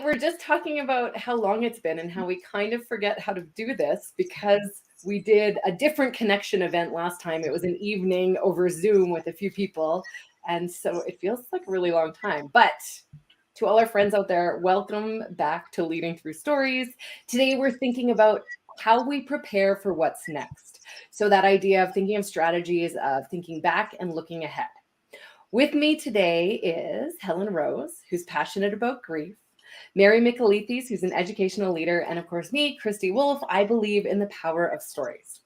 were just talking about how long it's been and how we kind of forget how to do this because we did a different connection event last time. It was an evening over Zoom with a few people. And so it feels like a really long time. But to all our friends out there, welcome back to Leading Through Stories. Today we're thinking about how we prepare for what's next. So that idea of thinking of strategies, of thinking back and looking ahead. With me today is Helen Rose, who's passionate about grief, Mary Michaelithis, who's an educational leader, and of course me, Kristy Wolf. I believe in the power of stories.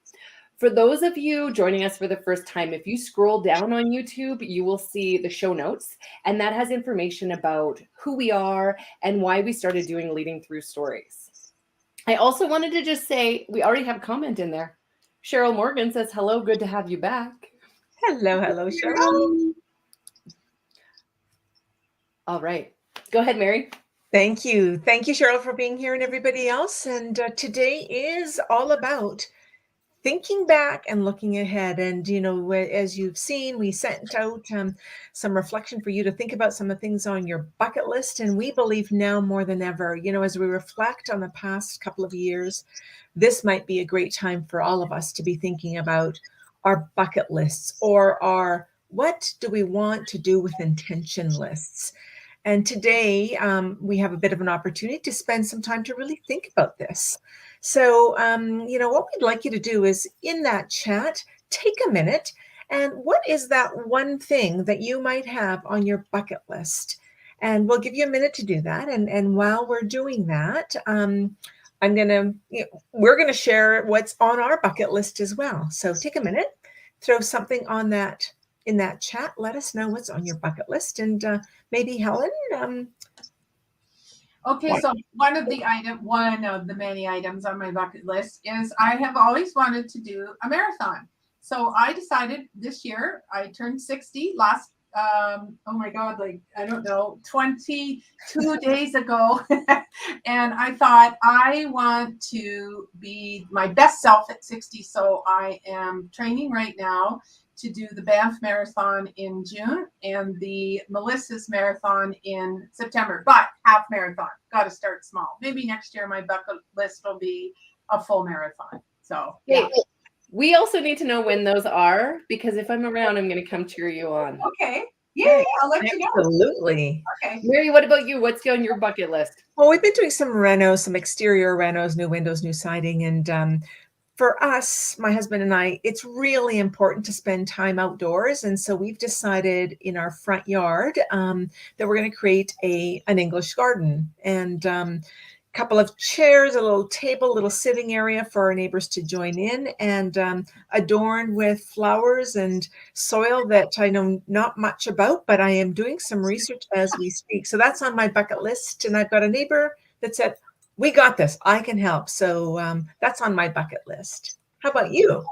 For those of you joining us for the first time, if you scroll down on YouTube, you will see the show notes, and that has information about who we are and why we started doing Leading Through Stories. I also wanted to just say, we already have a comment in there. Cheryl Morgan says, hello, good to have you back. Hello, Cheryl. All right. Go ahead, Mary. Thank you, Cheryl, for being here and everybody else. And today is all about thinking back and looking ahead. And, as you've seen, we sent out some reflection for you to think about some of the things on your bucket list. And we believe now more than ever, as we reflect on the past couple of years, this might be a great time for all of us to be thinking about our bucket lists or our what do we want to do with intention lists. And today we have a bit of an opportunity to spend some time to really think about this. So, what we'd like you to do is in that chat, take a minute. And what is that one thing that you might have on your bucket list? And we'll give you a minute to do that. And while we're doing that, we're going to share what's on our bucket list as well. So take a minute, throw something on that in that chat. Let us know what's on your bucket list. And maybe Helen. Okay, so one of the many items on my bucket list is I have always wanted to do a marathon. So I decided this year, I turned 60 last, 22 days ago. And I thought I want to be my best self at 60. So I am training right now to do the Banff Marathon in June and the Melissa's Marathon in September, but half marathon. Got to start small. Maybe next year my bucket list will be a full marathon. So yeah. We also need to know when those are, because if I'm around, I'm going to come cheer you on. Okay. Yeah, I'll let you know. Absolutely. Okay. Mary, what about you? What's on your bucket list? Well, we've been doing some exterior renos, new windows, new siding, and for us, my husband and I, it's really important to spend time outdoors. And so we've decided in our front yard that we're going to create an English garden and a couple of chairs, a little table, a little sitting area for our neighbors to join in, and adorned with flowers and soil that I know not much about, but I am doing some research as we speak. So that's on my bucket list. And I've got a neighbor that said, we got this. I can help. So that's on my bucket list. How about you?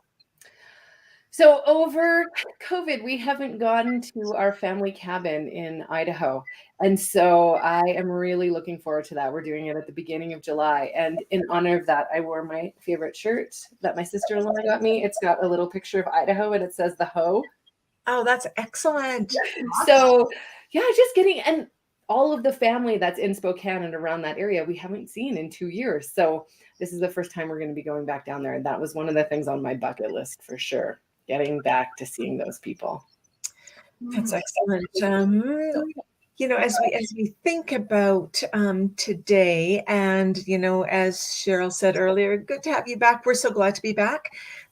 So over COVID, we haven't gone to our family cabin in Idaho. And so I am really looking forward to that. We're doing it at the beginning of July. And in honor of that, I wore my favorite shirt that my sister-in-law got me. It's got a little picture of Idaho and it says the hoe. Oh, that's excellent. So yeah, just and all of the family that's in Spokane and around that area, we haven't seen in 2 years. So this is the first time we're going to be going back down there. And that was one of the things on my bucket list for sure, getting back to seeing those people. That's excellent. As we think about today, and as Cheryl said earlier, good to have you back. We're so glad to be back.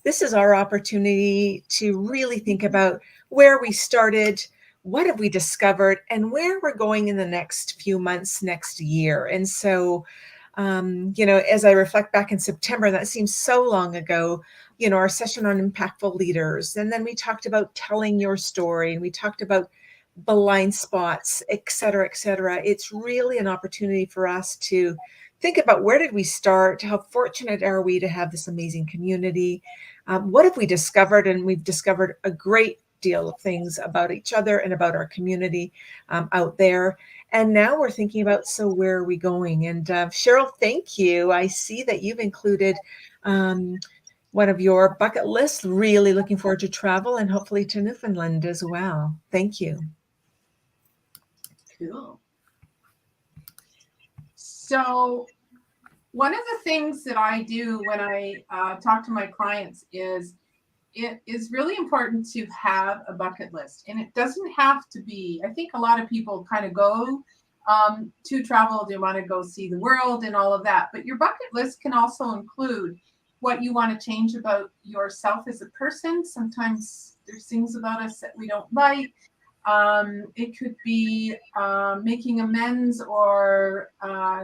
This is our opportunity to really think about where we started, what have we discovered, and where we're going in the next few months, next year. And so, as I reflect back in September, that seems so long ago, our session on impactful leaders. And then we talked about telling your story, and we talked about blind spots, et cetera, et cetera. It's really an opportunity for us to think about where did we start? How fortunate are we to have this amazing community? What have we discovered? And we've discovered a great deal of things about each other and about our community out there. And now we're thinking about, so where are we going? And Cheryl, thank you. I see that you've included one of your bucket lists. Really looking forward to travel and hopefully to Newfoundland as well. Thank you. Cool. So one of the things that I do when I talk to my clients is it is really important to have a bucket list. And it doesn't have to be, I think a lot of people kind of go to travel, they want to go see the world and all of that. But your bucket list can also include what you want to change about yourself as a person. Sometimes there's things about us that we don't like. It could be making amends or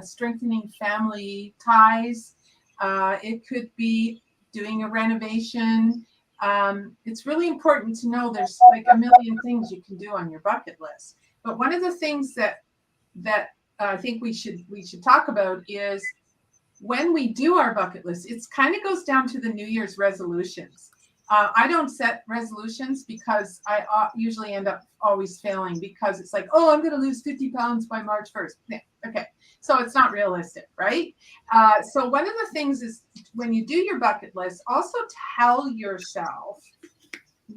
strengthening family ties. It could be doing a renovation. It's really important to know there's like a million things you can do on your bucket list. But one of the things that I think we should talk about is when we do our bucket list, it's kind of goes down to the New Year's resolutions. I don't set resolutions because I usually end up always failing because it's like, oh, I'm going to lose 50 pounds by March 1st. Yeah, okay. So it's not realistic, right? So one of the things is when you do your bucket list, also tell yourself,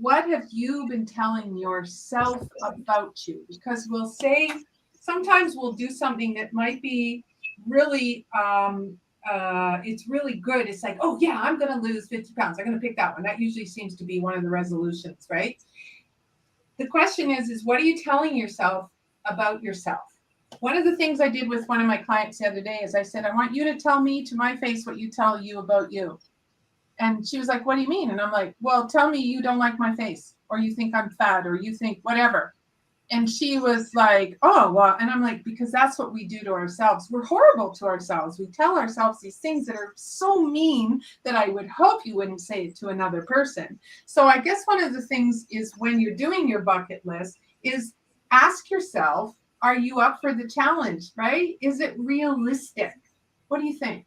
what have you been telling yourself about you? Because we'll say, sometimes we'll do something that might be really, it's really good. It's like, oh yeah, I'm going to lose 50 pounds. I'm going to pick that one. That usually seems to be one of the resolutions, right? The question is what are you telling yourself about yourself? One of the things I did with one of my clients the other day is I said, I want you to tell me to my face what you tell you about you. And she was like, what do you mean? And I'm like, well, tell me you don't like my face, or you think I'm fat, or you think whatever. And she was like, oh, well, and I'm like, because that's what we do to ourselves. We're horrible to ourselves. We tell ourselves these things that are so mean that I would hope you wouldn't say it to another person. So I guess one of the things is when you're doing your bucket list is ask yourself, are you up for the challenge, right? Is it realistic? What do you think?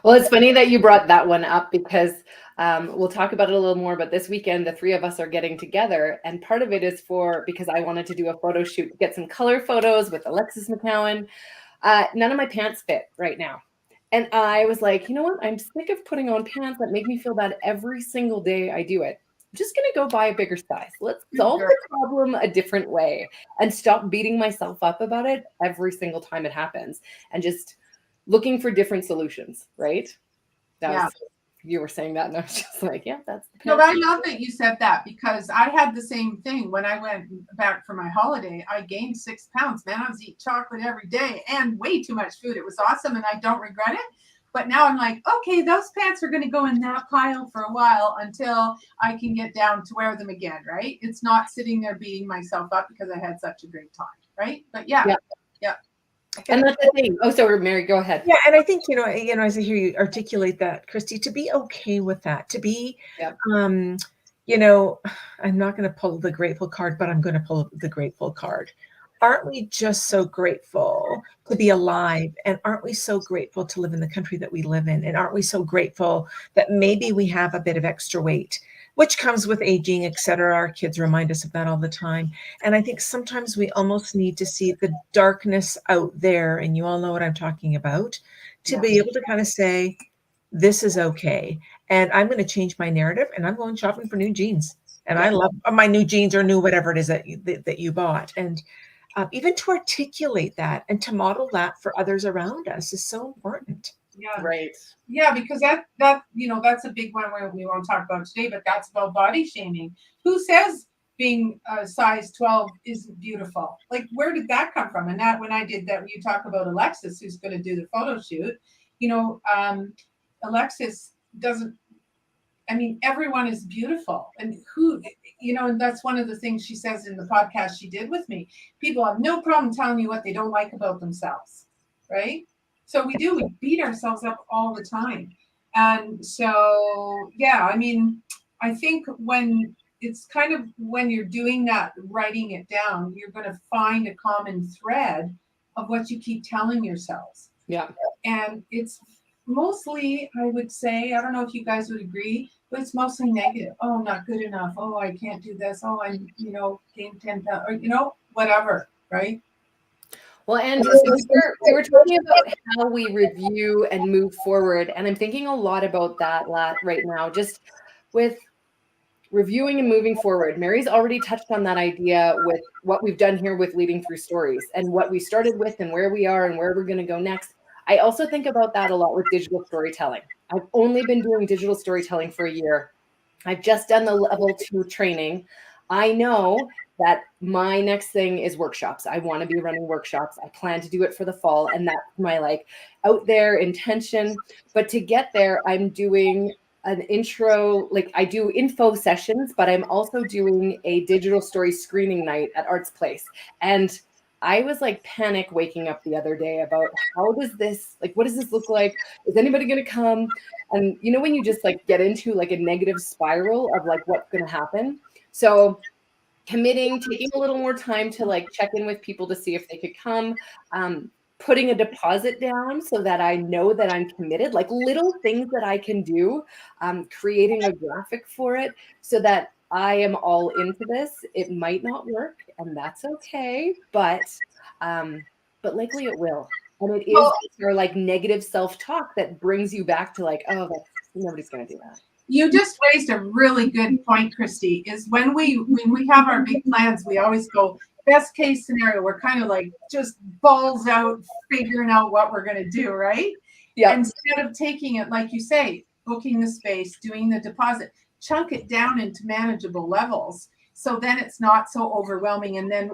Well, it's funny that you brought that one up because we'll talk about it a little more. But this weekend, the three of us are getting together. And part of it is because I wanted to do a photo shoot, get some color photos with Alexis McCowan. None of my pants fit right now. And I was like, you know what? I'm sick of putting on pants that make me feel bad every single day I do it. I'm just going to go buy a bigger size. Let's solve the problem a different way and stop beating myself up about it every single time it happens. And just looking for different solutions, right? You were saying that, and I was just like, yeah, that's the no, but I love that you said that because I had the same thing when I went back for my holiday. I gained 6 pounds, man. I was eating chocolate every day and way too much food. It was awesome, and I don't regret it. But now I'm like, okay, those pants are going to go in that pile for a while until I can get down to wear them again, right? It's not sitting there beating myself up because I had such a great time, right? But yeah. And that's the thing. Oh, so Mary, go ahead. Yeah, and I think as I hear you articulate that, Kristy, to be okay with that, to be, I'm not going to pull the grateful card, but I'm going to pull the grateful card. Aren't we just so grateful to be alive? And aren't we so grateful to live in the country that we live in? And aren't we so grateful that maybe we have a bit of extra weight, which comes with aging, et cetera. Our kids remind us of that all the time. And I think sometimes we almost need to see the darkness out there, and you all know what I'm talking about, to be able to kind of say, this is okay. And I'm going to change my narrative, and I'm going shopping for new jeans. And I love my new jeans or new whatever it is that you bought. And even to articulate that and to model that for others around us is so important. Yeah. Right. Yeah, because that's a big one we won't talk about today, but that's about body shaming. Who says being a size 12 isn't beautiful? Like, where did that come from? And that when I did that, you talk about Alexis, who's going to do the photo shoot, Alexis doesn't, everyone is beautiful. And and that's one of the things she says in the podcast she did with me. People have no problem telling you what they don't like about themselves, right? So we beat ourselves up all the time. And so, I think when it's kind of when you're doing that, writing it down, you're going to find a common thread of what you keep telling yourselves. Yeah. And it's mostly, I would say, I don't know if you guys would agree, but it's mostly negative. Oh, not good enough. Oh, I can't do this. Oh, I, gained 10 pounds, or, whatever, right? Well, and we were talking about how we review and move forward. And I'm thinking a lot about that right now, just with reviewing and moving forward. Mary's already touched on that idea with what we've done here with leading through stories and what we started with and where we are and where we're going to go next. I also think about that a lot with digital storytelling. I've only been doing digital storytelling for a year. I've just done the level 2 training. I know that my next thing is workshops. I want to be running workshops. I plan to do it for the fall, and that's my like out there intention. But to get there, I'm doing an intro, like I do info sessions, but I'm also doing a digital story screening night at Arts Place. And I was like panic waking up the other day about how does this, like, what does this look like? Is anybody going to come? And you know, when you just like get into like a negative spiral of like what's going to happen. So committing, taking a little more time to like check in with people to see if they could come, putting a deposit down so that I know that I'm committed, like little things that I can do, creating a graphic for it so that I am all into this. It might not work, and that's okay, but likely it will. And it is your like negative self-talk that brings you back to like, oh, that's, nobody's going to do that. You just raised a really good point, Kristy, is when we have our big plans, we always go best case scenario. We're kind of like just balls out, figuring out what we're going to do, right? Yeah. Instead of taking it, like you say, booking the space, doing the deposit, chunk it down into manageable levels. So then it's not so overwhelming. And then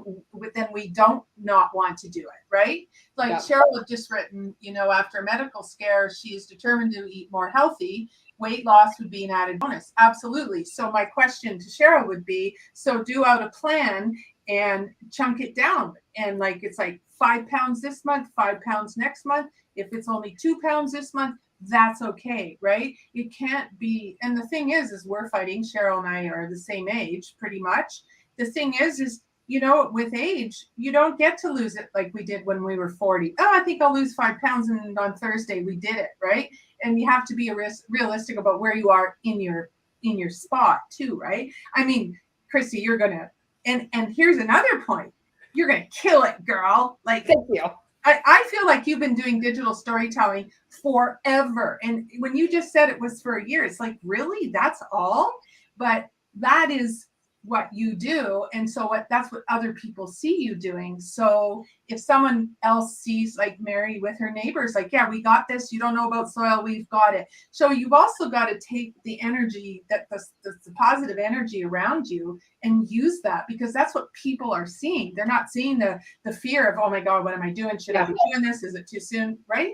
we don't not want to do it, right? Like Cheryl had just written, you know, after a medical scare, she is determined to eat more healthy. Weight loss would be an added bonus. Absolutely. So my question to Cheryl would be, so do out a plan and chunk it down. And like, it's like 5 pounds this month, 5 pounds next month. If it's only 2 pounds this month, that's okay, right? It can't be. And the thing is we're fighting. Cheryl and I are the same age, pretty much. The thing is, you know, with age, you don't get to lose it like we did when we were 40. Oh, I think I'll lose 5 pounds, and on Thursday we did it, right? And you have to be realistic about where you are in your spot too, right? I mean, Kristy, you're gonna, and here's another point. You're gonna kill it, girl. Like, thank you. I feel like you've been doing digital storytelling forever. And when you just said it was for a year, it's like, really? That's all? But that is what you do. And so that's what other people see you doing. So if someone else sees, like Mary with her neighbors, like, yeah, we got this. You don't know about soil. We've got it. So you've also got to take the energy, that the positive energy around you, and use that, because that's what people are seeing. They're not seeing the fear of, oh my God, what am I doing? Should I be doing this? Is it too soon? Right?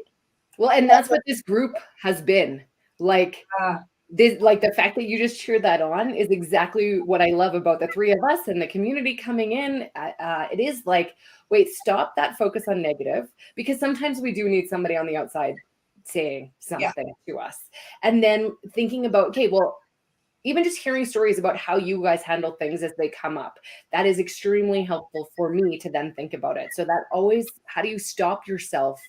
Well, and that's what this group has been like. This, like the fact that you just cheered that on is exactly what I love about the three of us and the community coming in. It is like, wait, stop that focus on negative, because sometimes we do need somebody on the outside saying something to us. And then thinking about, okay, well, even just hearing stories about how you guys handle things as they come up, that is extremely helpful for me to then think about it. So that always, how do you stop yourself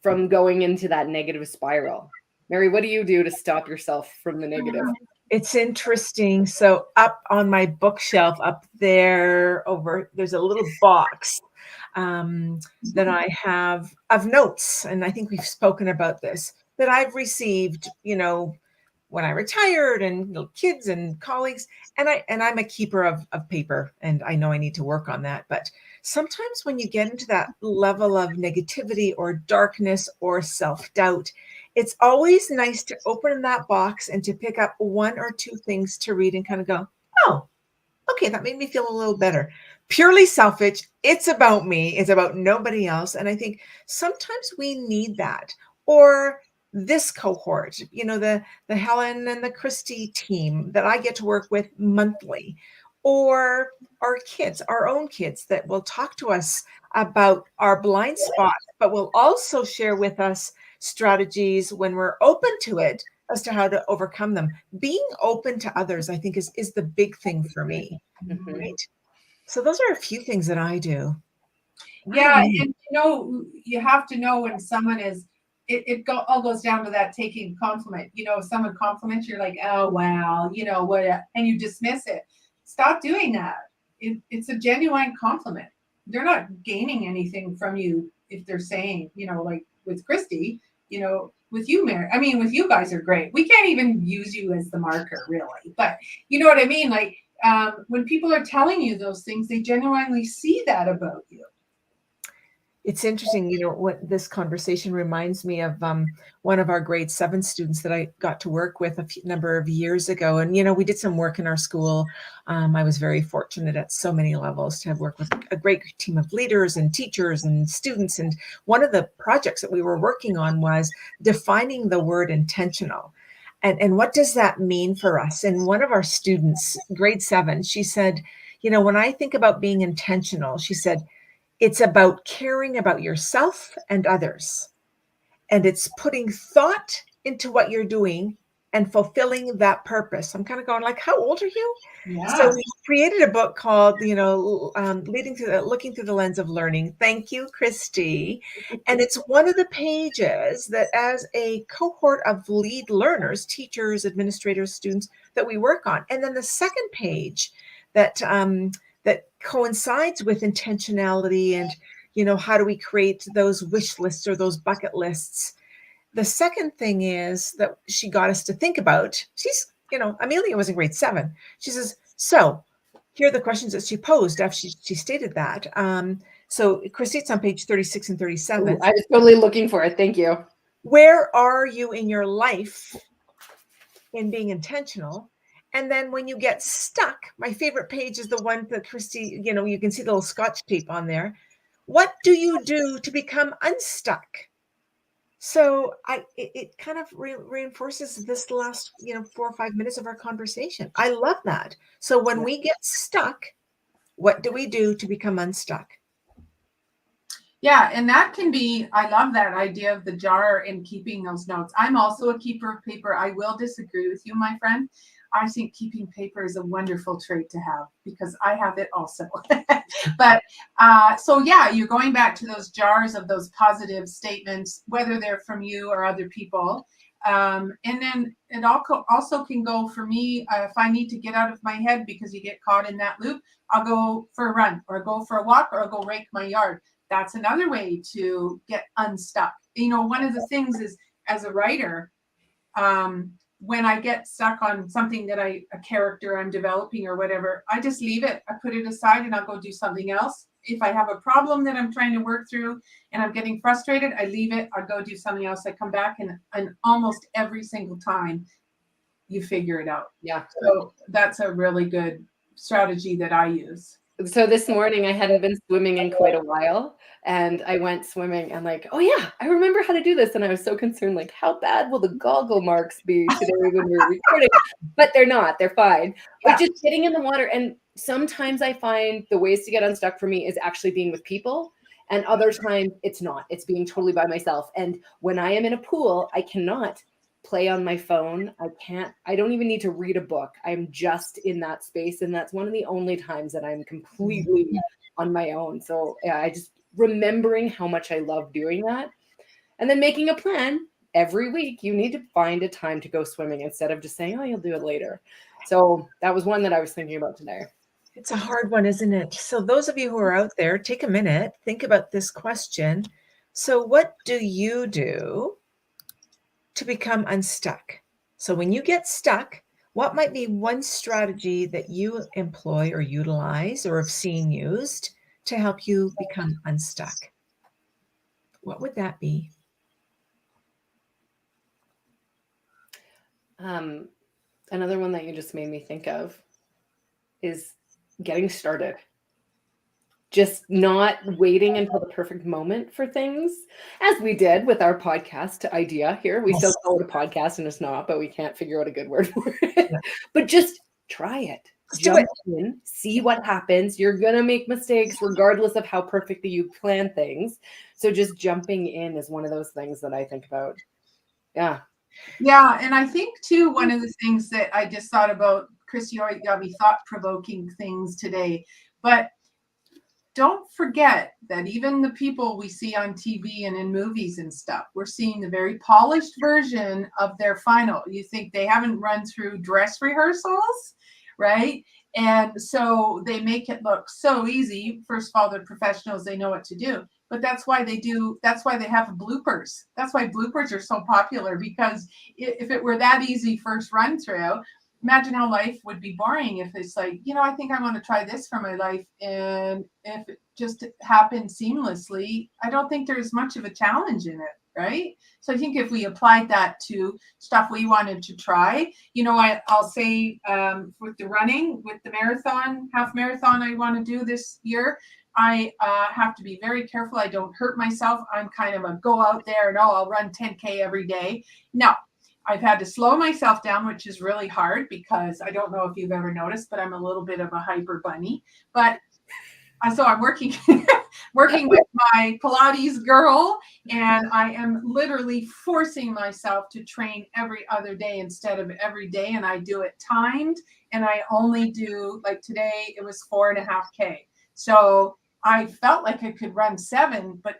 from going into that negative spiral? Mary, what do you do to stop yourself from the negative? It's interesting. So up on my bookshelf up there there's a little box that I have of notes. And I think we've spoken about this, that I've received, you know, when I retired, and, you know, kids and colleagues. And I'm a keeper of paper, and I know I need to work on that. But sometimes when you get into that level of negativity or darkness or self-doubt, it's always nice to open that box and to pick up 1 or 2 things to read and kind of go, oh, okay, that made me feel a little better. Purely selfish. It's about me. It's about nobody else. And I think sometimes we need that. Or this cohort, you know, the Helen and the Kristy team that I get to work with monthly, or our kids, our own kids, that will talk to us about our blind spots, but will also share with us strategies when we're open to it as to how to overcome them. Being open to others, I think, is the big thing for me. Mm-hmm. Right? So those are a few things that I do. Yeah, and you know, you have to know when someone is. All goes down to that taking compliment. You know, if someone compliments, you're like, oh wow, you know what, and you dismiss it. Stop doing that. It's a genuine compliment. They're not gaining anything from you if they're saying, you know, like with Kristy, with you, Mary. I mean, with you guys are great. We can't even use you as the marker, really. But you know what I mean? Like when people are telling you those things, they genuinely see that about you. It's interesting, what this conversation reminds me of one of our grade 7 students that I got to work with a number of years ago. And, we did some work in our school. I was very fortunate at so many levels to have worked with a great team of leaders and teachers and students. And one of the projects that we were working on was defining the word intentional. And what does that mean for us? And one of our students, grade 7, she said, when I think about being intentional, she said, it's about caring about yourself and others. And it's putting thought into what you're doing and fulfilling that purpose. I'm kind of going like, how old are you? Yeah. So we created a book called, looking through the lens of learning. Thank you, Kristy. And it's one of the pages that as a cohort of lead learners, teachers, administrators, students that we work on. And then the second page that coincides with intentionality and, how do we create those wish lists or those bucket lists? The second thing is that she got us to think about, she's, Amelia was in grade 7. She says, so here are the questions that she posed after she stated that. So Kristy, it's on page 36 and 37. Ooh, I was totally looking for it. Thank you. Where are you in your life in being intentional? And then when you get stuck, my favorite page is the one that Kristy, you can see the little Scotch tape on there. What do you do to become unstuck? So it kind of reinforces this last, 4 or 5 minutes of our conversation. I love that. So when we get stuck, what do we do to become unstuck? Yeah, and that can be, I love that idea of the jar and keeping those notes. I'm also a keeper of paper. I will disagree with you, my friend. I think keeping paper is a wonderful trait to have because I have it also. But so yeah, you're going back to those jars of those positive statements, whether they're from you or other people. And then it also can go for me, if I need to get out of my head because you get caught in that loop, I'll go for a run or go for a walk or I'll go rake my yard. That's another way to get unstuck. One of the things is as a writer, when I get stuck on something that a character I'm developing or whatever, I just leave it. I put it aside and I'll go do something else. If I have a problem that I'm trying to work through and I'm getting frustrated, I leave it. I'll go do something else. I come back and almost every single time you figure it out. Yeah. So that's a really good strategy that I use. So this morning I hadn't been swimming in quite a while and I went swimming and like, oh yeah, I remember how to do this. And I was so concerned, like, how bad will the goggle marks be today when we're recording? But they're not, they're fine. But just getting in the water. And sometimes I find the ways to get unstuck for me is actually being with people. And other times it's not, it's being totally by myself. And when I am in a pool, I cannot play on my phone. I don't even need to read a book. I'm just in that space. And that's one of the only times that I'm completely on my own. So yeah, I just remembering how much I love doing that. And then making a plan every week. You need to find a time to go swimming instead of just saying, oh, you'll do it later. So that was one that I was thinking about today. It's a hard one, isn't it? So those of you who are out there, take a minute, think about this question. So what do you do to become unstuck? So when you get stuck, what might be one strategy that you employ or utilize or have seen used to help you become unstuck? What would that be? Another one that you just made me think of is getting started. Just not waiting until the perfect moment for things, as we did with our podcast idea here. We still call it a podcast and it's not, but we can't figure out a good word for it. Yeah. But just try it. Jump in, see what happens. You're going to make mistakes regardless of how perfectly you plan things. So just jumping in is one of those things that I think about. Yeah. Yeah. And I think too, one of the things that I just thought about, Kristy, you already got me thought-provoking things today, but don't forget that even the people we see on TV and in movies and stuff, we're seeing the very polished version of their final. You think they haven't run through dress rehearsals, right? And so they make it look so easy. First of all, they're professionals, they know what to do. But that's why they have bloopers. That's why bloopers are so popular, because if it were that easy first run through, imagine how life would be boring if it's like, I think I want to try this for my life. And if it just happened seamlessly, I don't think there's much of a challenge in it, right? So I think if we applied that to stuff we wanted to try, I'll say with the running, with the half marathon I want to do this year, I have to be very careful I don't hurt myself. I'm kind of a go out there and I'll run 10K every day. No, I've had to slow myself down, which is really hard, because I don't know if you've ever noticed, but I'm a little bit of a hyper bunny. But so I'm working with my Pilates girl, and I am literally forcing myself to train every other day instead of every day. And I do it timed, and I only do, like today, it was 4.5K. So I felt like I could run 7, but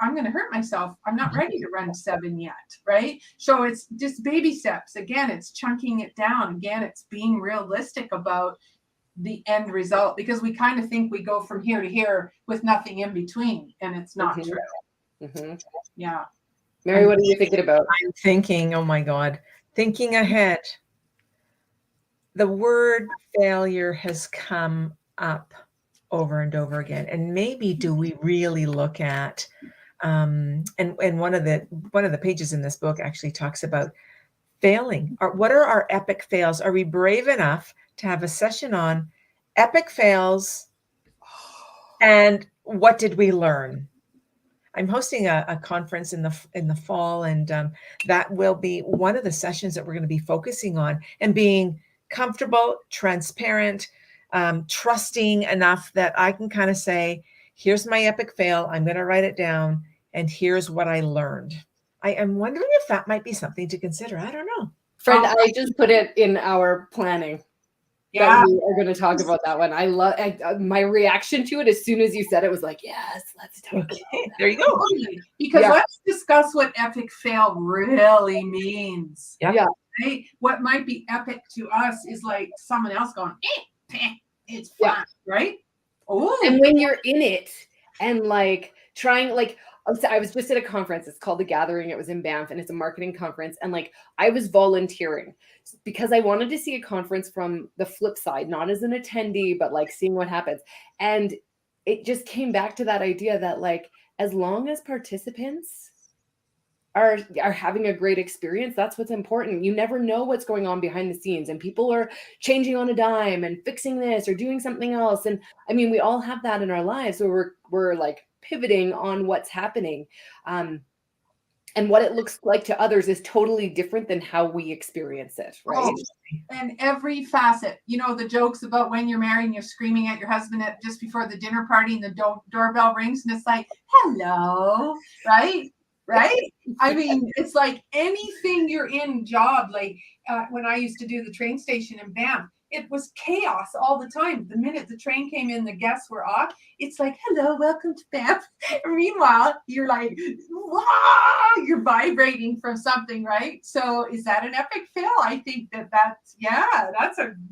I'm going to hurt myself. I'm not ready to run 7 yet, right? So it's just baby steps. Again, it's chunking it down. Again, it's being realistic about the end result, because we kind of think we go from here to here with nothing in between, and it's not true. Mm-hmm. Yeah. Mary, what are you thinking about? I'm thinking, oh my God, thinking ahead. The word failure has come up over and over again. And maybe do we really look at, and one of the pages in this book actually talks about failing. What are our epic fails? Are we brave enough to have a session on epic fails and what did we learn? I'm hosting a conference in the fall, and that will be one of the sessions that we're going to be focusing on, and being comfortable, transparent, trusting enough that I can kind of say, here's my epic fail. I'm going to write it down, and here's what I learned. I am wondering if that might be something to consider. I don't know. Friend, I just put it in our planning. Yeah, that we are going to talk about that one. I love my reaction to it as soon as you said it was like, yes, let's talk about that. There you go. Because let's discuss what epic fail really means. Yeah. Right? What might be epic to us is like someone else going, it's fun, right? Oh, and when you're in it and like trying, like, I was just at a conference. It's called The Gathering. It was in Banff, and it's a marketing conference. And like, I was volunteering because I wanted to see a conference from the flip side, not as an attendee, but like seeing what happens. And it just came back to that idea that like, as long as participants are having a great experience, that's what's important. You never know what's going on behind the scenes, and people are changing on a dime and fixing this or doing something else. And I mean, we all have that in our lives where we're like pivoting on what's happening. And what it looks like to others is totally different than how we experience it, right? Oh, and every facet, the jokes about when you're married and you're screaming at your husband just before the dinner party, and the doorbell rings and it's like, hello, right? I mean, it's like anything you're in job, like when I used to do the train station in Banff, it was chaos all the time. The minute the train came in, the guests were off. It's like, hello, welcome to Banff. Meanwhile, you're like, wow, you're vibrating from something, right? So is that an epic fail? I think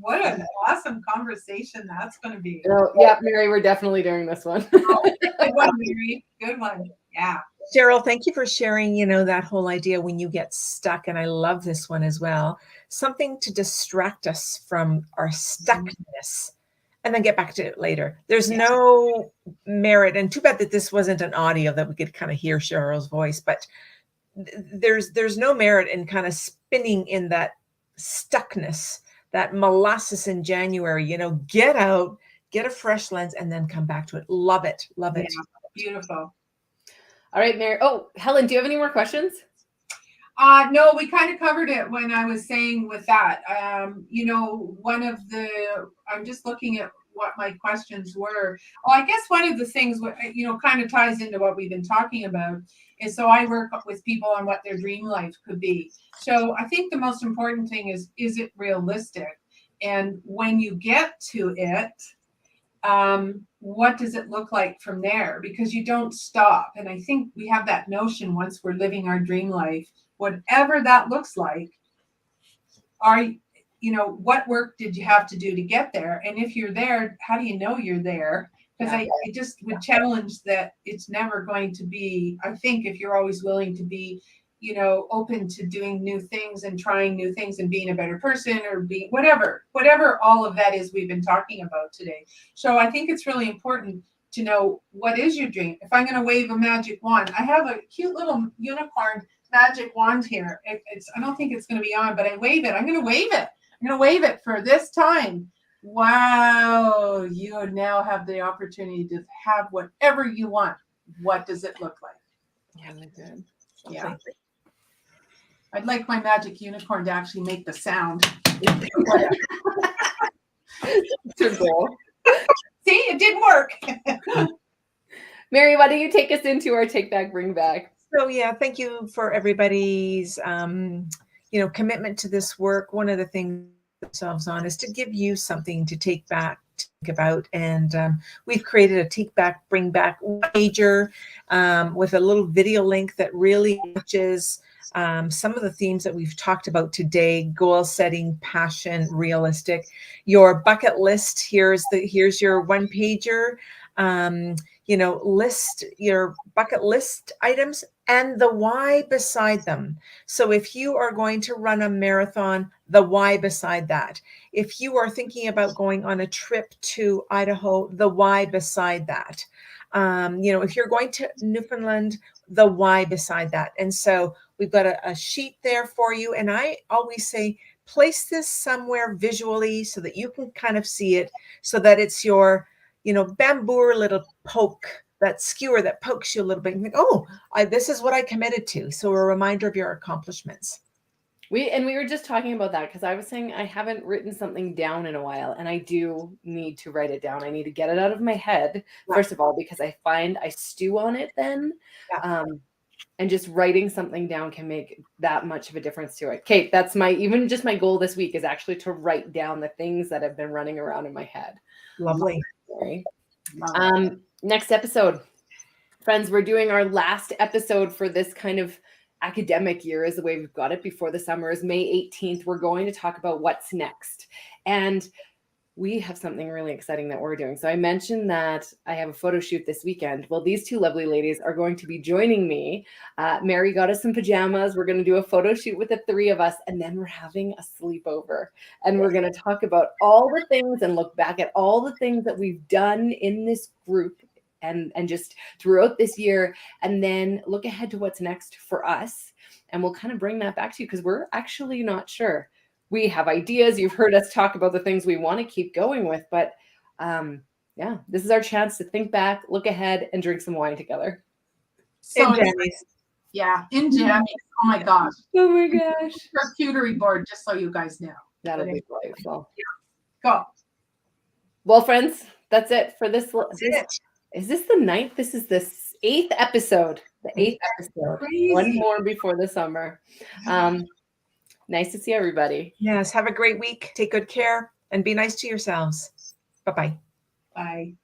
what an awesome conversation that's going to be. Yeah, Mary, we're definitely doing this one. Good one, Mary. Good one. Yeah. Cheryl, thank you for sharing, that whole idea when you get stuck. And I love this one as well. Something to distract us from our stuckness and then get back to it later. There's no merit, and too bad that this wasn't an audio that we could kind of hear Cheryl's voice, but there's no merit in kind of spinning in that stuckness, that molasses in January, get out, get a fresh lens, and then come back to it. Love it. Love it. Yeah, beautiful. All right, Mary. Oh, Helen, do you have any more questions? No, we kind of covered it when I was saying with that. I'm just looking at what my questions were. Well, I guess one of the things, kind of ties into what we've been talking about is, so I work with people on what their dream life could be. So I think the most important thing is it realistic? And when you get to it, what does it look like from there? Because you don't stop. And I think we have that notion, once we're living our dream life, whatever that looks like, what work did you have to do to get there? And if you're there, how do you know you're there? Because I just would challenge that it's never going to be, I think if you're always willing to be, open to doing new things and trying new things and being a better person or being whatever all of that is we've been talking about today. So I think it's really important to know what is your dream. If I'm going to wave a magic wand, I have a cute little unicorn magic wand here. I don't think it's going to be on, but I wave it. I'm going to wave it. I'm going to wave it for this time. Wow, you now have the opportunity to have whatever you want. What does it look like? Yeah, good. Yeah. I'd like my magic unicorn to actually make the sound. It's your goal. See, it did work. Mary, why don't you take us into our Take Back, Bring Back? So yeah, thank you for everybody's commitment to this work. One of the things themselves on is to give you something to take back, to think about, and we've created a Take Back, Bring Back pager with a little video link that really matches some of the themes that we've talked about today: goal setting, passion, realistic. Your bucket list, here's your one pager. List your bucket list items and the why beside them. So if you are going to run a marathon, the why beside that. If you are thinking about going on a trip to Idaho, the why beside that. If you're going to Newfoundland, the why beside that. And so we've got a sheet there for you. And I always say, place this somewhere visually so that you can kind of see it, so that it's your bamboo little poke, that skewer that pokes you a little bit and think, this is what I committed to. So a reminder of your accomplishments. We were just talking about that because I was saying I haven't written something down in a while, and I do need to write it down. I need to get it out of my head, first of all, because I find I stew on it then. Yeah. And just writing something down can make that much of a difference to it. Kate, that's my goal this week is actually to write down the things that have been running around in my head. Lovely. Next episode, friends, we're doing our last episode for this kind of academic year, is the way we've got it, before the summer, is May 18th. We're going to talk about what's next. And we have something really exciting that we're doing. So I mentioned that I have a photo shoot this weekend. Well, these two lovely ladies are going to be joining me. Mary got us some pajamas. We're going to do a photo shoot with the three of us, and then we're having a sleepover. And we're going to talk about all the things and look back at all the things that we've done in this group and just throughout this year, and then look ahead to what's next for us. And we'll kind of bring that back to you because we're actually not sure. We have ideas. You've heard us talk about the things we want to keep going with, but this is our chance to think back, look ahead, and drink some wine together. So in jammies. Oh my gosh. Oh my gosh. Charcuterie board, just so you guys know. That'll be delightful. Go. Well, friends, that's it for this. Is this the 9th? This is the 8th episode. The 8th episode. Crazy. One more before the summer. Nice to see everybody. Yes. Have a great week. Take good care and be nice to yourselves. Bye-bye. Bye.